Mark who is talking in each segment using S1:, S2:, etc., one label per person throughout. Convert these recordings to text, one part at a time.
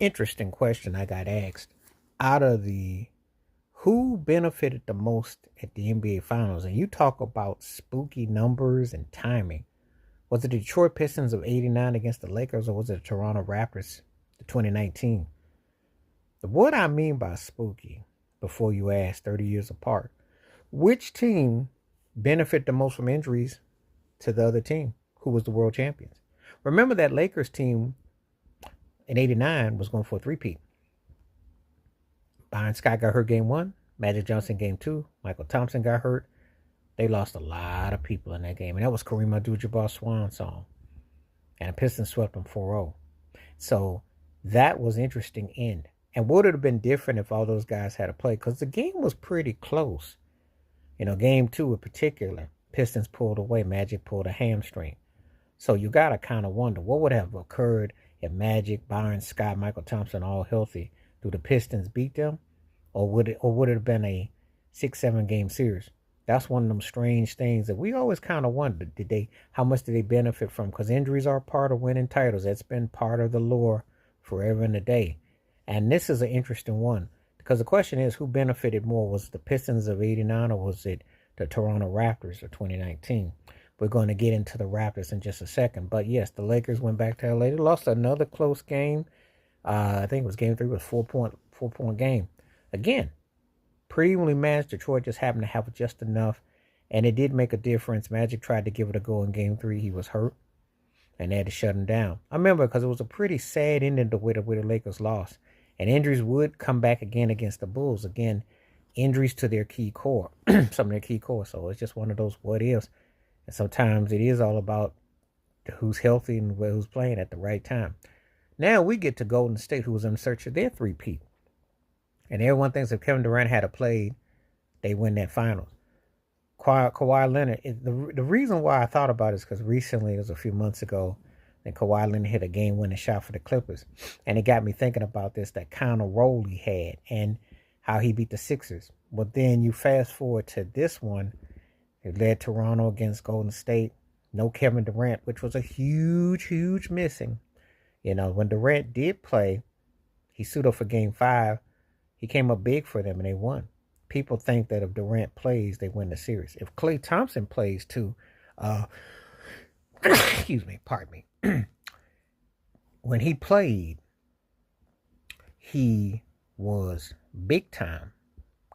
S1: Interesting question I got asked. Out of the who benefited the most at the NBA Finals, and you talk about spooky numbers and timing. Was it the Detroit Pistons of '89 against the Lakers, or was it the Toronto Raptors, the 2019? What I mean by spooky, before you ask, 30 years apart, which team benefited the most from injuries to the other team, who was the world champions? Remember that Lakers team in '89 was going for a three-peat. Byron Scott got hurt game one, Magic Johnson game two, Michael Thompson got hurt. They lost a lot of people in that game, and that was Kareem Abdul-Jabbar's swan song. And the Pistons swept them 4-0. So that was an interesting end. And would it have been different if all those guys had to play? Because the game was pretty close. Game two in particular, Pistons pulled away, Magic pulled a hamstring. So you got to kind of wonder what would have occurred if Magic, Byron Scott, Michael Thompson all healthy. Do the Pistons beat them? Or would it have been a 6-7 game series? That's one of them strange things that we always kind of wonder. How much did they benefit from? Because injuries are part of winning titles. That's been part of the lore forever and a day. And this is an interesting one. Because the question is, who benefited more? Was it the Pistons of '89 or was it the Toronto Raptors of 2019? We're going to get into the Raptors in just a second. But yes, the Lakers went back to LA. They lost another close game. I think it was game three. It was 4-point game. Again, pretty evenly matched. Detroit just happened to have just enough. And it did make a difference. Magic tried to give it a go in game three. He was hurt. And they had to shut him down. I remember because it was a pretty sad ending the way the Lakers lost. And injuries would come back again against the Bulls. Again, injuries to their key core. Some of their key core. So it's just one of those what ifs. And sometimes it is all about who's healthy and who's playing at the right time. Now we get to Golden State, who was in search of their three-peat. And everyone thinks if Kevin Durant had played, they win that finals. Kawhi Leonard, the reason why I thought about it is because recently, it was a few months ago, that Kawhi Leonard hit a game-winning shot for the Clippers. And it got me thinking about that kind of role he had and how he beat the Sixers. But then you fast forward to this one. It led Toronto against Golden State. No Kevin Durant, which was a huge, huge missing. When Durant did play, he suited up for game 5. He came up big for them and they won. People think that if Durant plays, they win the series. If Klay Thompson plays too, excuse me, pardon me. When he played, he was big time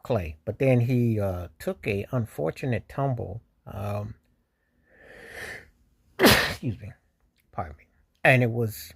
S1: Klay. But then he took a unfortunate tumble. Excuse me, pardon me. And it was